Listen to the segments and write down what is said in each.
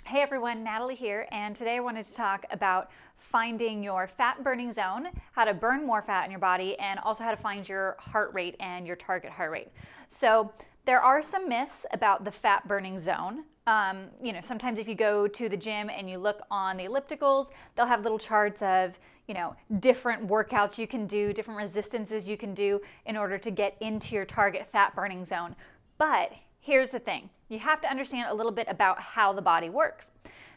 Hey everyone, Natalie here, and today I wanted to talk about finding your fat burning zone, how to burn more fat in your body, and also how to find your heart rate and your target heart rate. So there are some myths about the fat burning zone. Sometimes if you go to the gym and you look on the ellipticals, they'll have little charts of, different workouts you can do, different resistances you can do in order to get into your target fat burning zone. But here's the thing. You have to understand a little bit about how the body works.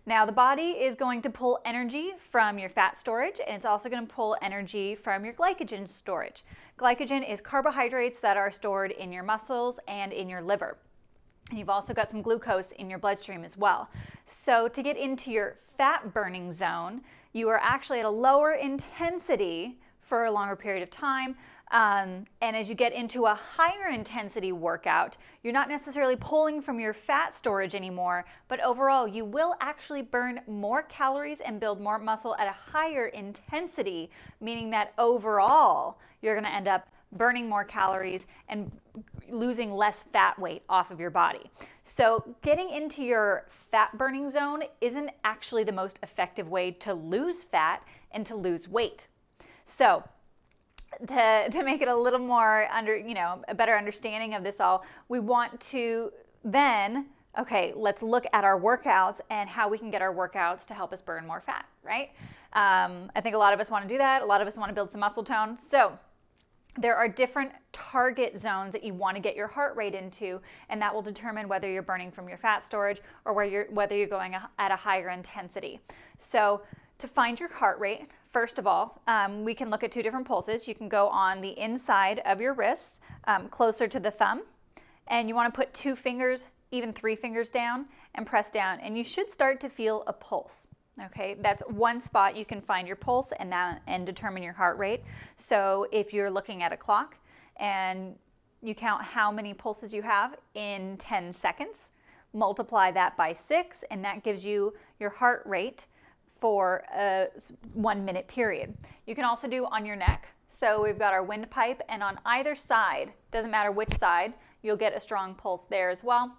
Now, the body is going to pull energy from your fat storage, and it's also going to pull energy from your glycogen storage. Glycogen is carbohydrates that are stored in your muscles and in your liver. And you've also got some glucose in your bloodstream as well. So to get into your fat burning zone, you are actually at a lower intensity for a longer period of time. And as you get into a higher intensity workout, you're not necessarily pulling from your fat storage anymore, but overall you will actually burn more calories and build more muscle at a higher intensity, meaning that overall you're going to end up burning more calories and losing less fat weight off of your body. So getting into your fat burning zone isn't actually the most effective way to lose fat and to lose weight. So to make it a little more a better understanding of this all, we want to then, let's look at our workouts and how we can get our workouts to help us burn more fat, right? I think a lot of us want to do that. A lot of us want to build some muscle tone. So there are different target zones that you want to get your heart rate into, and that will determine whether you're burning from your fat storage or whether you're going at a higher intensity. So to find your heart rate, first of all, we can look at two different pulses. You can go on the inside of your wrist, closer to the thumb, and you want to put 2 fingers, even 3 fingers down and press down, and you should start to feel a pulse. Okay, that's one spot you can find your pulse and determine your heart rate. So if you're looking at a clock and you count how many pulses you have in 10 seconds, multiply that by 6, and that gives you your heart rate for a 1 minute period. You can also do on your neck. So we've got our windpipe, and on either side, doesn't matter which side, you'll get a strong pulse there as well.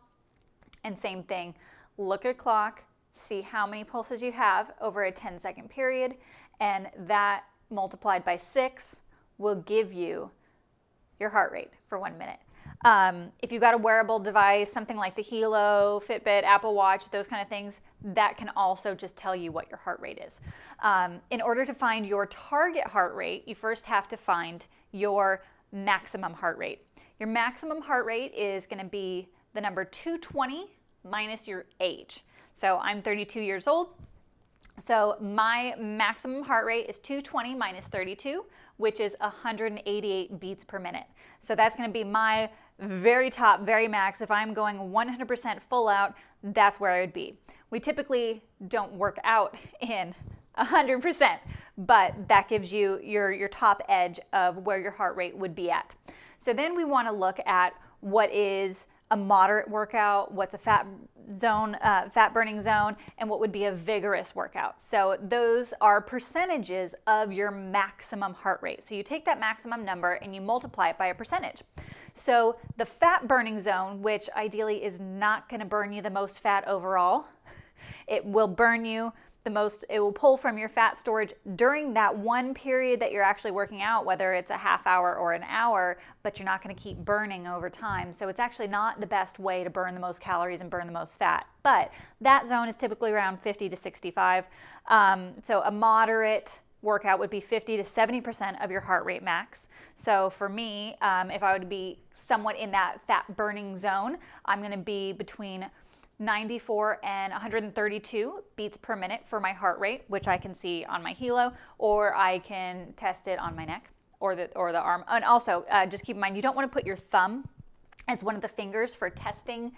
And same thing, look at a clock, see how many pulses you have over a 10-second period, and that multiplied by 6 will give you your heart rate for 1 minute. If you've got a wearable device, something like the Hilo, Fitbit, Apple Watch, those kind of things, that can also just tell you what your heart rate is. In order to find your target heart rate, you first have to find your maximum heart rate. Your maximum heart rate is going to be the number 220 minus your age. So I'm 32 years old. So my maximum heart rate is 220 minus 32, which is 188 beats per minute. So that's going to be my very top, very max. If I'm going 100% full out, that's where I would be. We typically don't work out in 100%, but that gives you your top edge of where your heart rate would be at. So then we want to look at what is a moderate workout, what's a fat burning zone, and what would be a vigorous workout. So those are percentages of your maximum heart rate. So you take that maximum number and you multiply it by a percentage. So the fat burning zone, which ideally is not going to burn you the most fat overall, it will burn you the most, it will pull from your fat storage during that one period that you're actually working out, whether it's a half hour or an hour, but you're not going to keep burning over time. So it's actually not the best way to burn the most calories and burn the most fat. But that zone is typically around 50 to 65. So a moderate workout would be 50 to 70% of your heart rate max. So for me, if I would be somewhat in that fat burning zone, I'm going to be between 94 and 132 beats per minute for my heart rate, which I can see on my Hilo, or I can test it on my neck or the arm. And also, just keep in mind, you don't want to put your thumb as one of the fingers for testing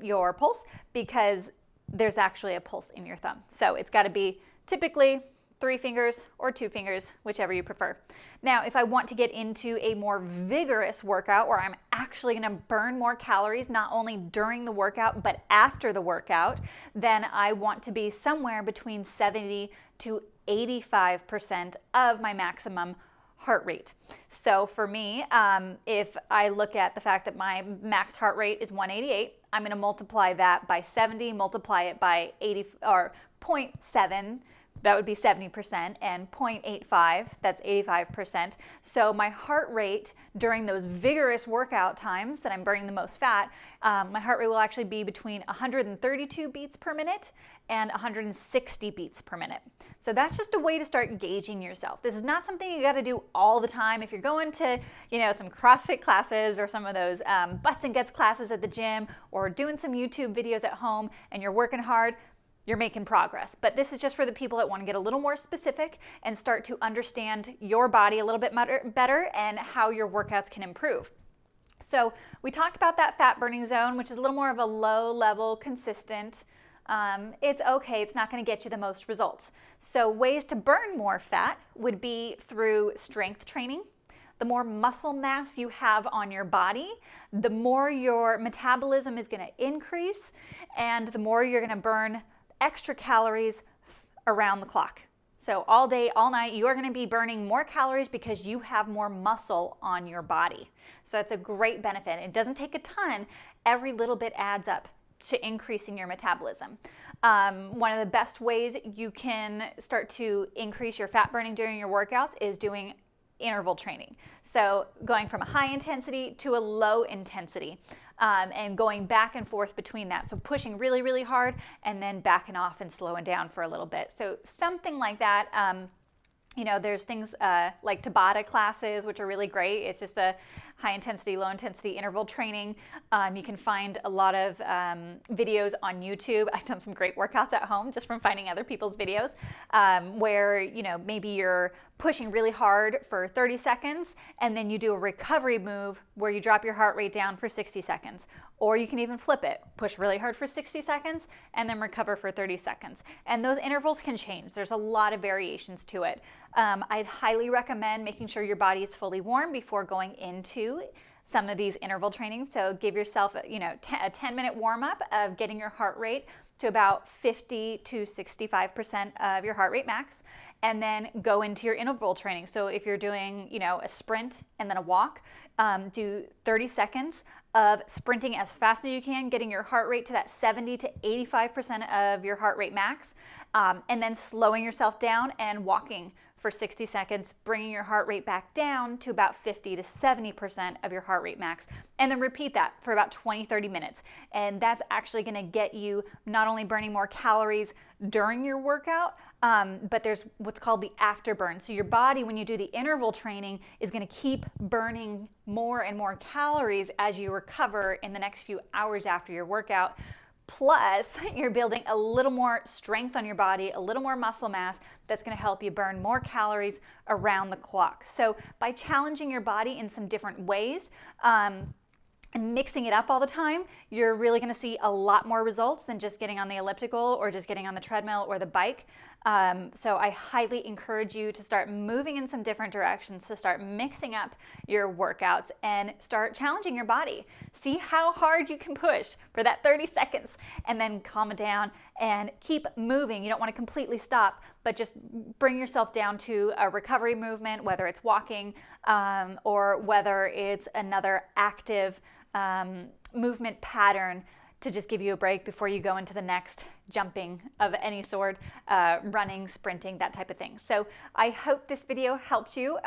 your pulse, because there's actually a pulse in your thumb. So it's got to be typically 3 fingers or 2 fingers, whichever you prefer. Now, if I want to get into a more vigorous workout where I'm actually going to burn more calories, not only during the workout, but after the workout, then I want to be somewhere between 70 to 85% of my maximum heart rate. So for me, if I look at the fact that my max heart rate is 188, I'm going to multiply that by 70, multiply it by 80 or 0.7, that would be 70%, and 0.85, that's 85%. So my heart rate during those vigorous workout times that I'm burning the most fat, my heart rate will actually be between 132 beats per minute and 160 beats per minute. So that's just a way to start gauging yourself. This is not something you got to do all the time. If you're going to, some CrossFit classes or some of those butts and guts classes at the gym, or doing some YouTube videos at home and you're working hard, you're making progress. But this is just for the people that want to get a little more specific and start to understand your body a little bit better and how your workouts can improve. So we talked about that fat burning zone, which is a little more of a low level, consistent. It's okay, it's not going to get you the most results. So ways to burn more fat would be through strength training. The more muscle mass you have on your body, the more your metabolism is going to increase, and the more you're going to burn extra calories around the clock. So all day, all night, you are going to be burning more calories because you have more muscle on your body. So that's a great benefit. It doesn't take a ton. Every little bit adds up to increasing your metabolism. One of the best ways you can start to increase your fat burning during your workouts is doing interval training. So going from a high intensity to a low intensity. And going back and forth between that. So pushing really, really hard and then backing off and slowing down for a little bit. So something like that. There's things like Tabata classes, which are really great. It's just a high intensity, low intensity interval training. You can find a lot of videos on YouTube. I've done some great workouts at home just from finding other people's videos where, maybe you're pushing really hard for 30 seconds and then you do a recovery move where you drop your heart rate down for 60 seconds. Or you can even flip it, push really hard for 60 seconds and then recover for 30 seconds. And those intervals can change. There's a lot of variations to it. I'd highly recommend making sure your body is fully warm before going into some of these interval trainings. So give yourself a 10-minute warm up of getting your heart rate to about 50 to 65% of your heart rate max, and then go into your interval training. So if you're doing, a sprint and then a walk, do 30 seconds of sprinting as fast as you can, getting your heart rate to that 70 to 85% of your heart rate max, and then slowing yourself down and walking for 60 seconds, bringing your heart rate back down to about 50 to 70% of your heart rate max, and then repeat that for about 20-30 minutes. And that's actually going to get you not only burning more calories during your workout, but there's what's called the afterburn. So your body, when you do the interval training, is going to keep burning more and more calories as you recover in the next few hours after your workout. Plus, you're building a little more strength on your body, a little more muscle mass that's going to help you burn more calories around the clock. So by challenging your body in some different ways, and mixing it up all the time, you're really going to see a lot more results than just getting on the elliptical or just getting on the treadmill or the bike. So I highly encourage you to start moving in some different directions, to start mixing up your workouts and start challenging your body. See how hard you can push for that 30 seconds and then calm it down and keep moving. You don't want to completely stop, but just bring yourself down to a recovery movement, whether it's walking or whether it's another active movement pattern to just give you a break before you go into the next jumping of any sort, running, sprinting, that type of thing. So I hope this video helped you.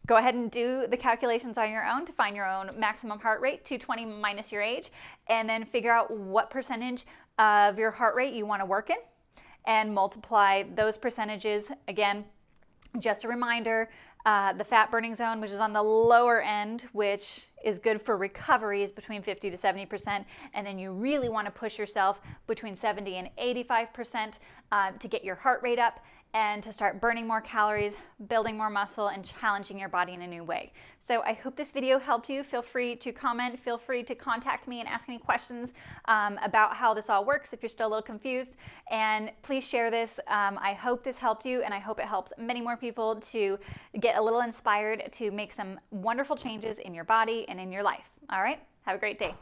Go ahead and do the calculations on your own to find your own maximum heart rate, 220 minus your age, and then figure out what percentage of your heart rate you want to work in and multiply those percentages. Again, just a reminder, the fat burning zone, which is on the lower end, which is good for recovery, is between 50 to 70%. And then you really want to push yourself between 70 and 85% to get your heart rate up and to start burning more calories, building more muscle, and challenging your body in a new way. So I hope this video helped you. Feel free to comment, feel free to contact me and ask any questions about how this all works if you're still a little confused. And please share this. I hope this helped you, and I hope it helps many more people to get a little inspired to make some wonderful changes in your body and in your life. All right, have a great day.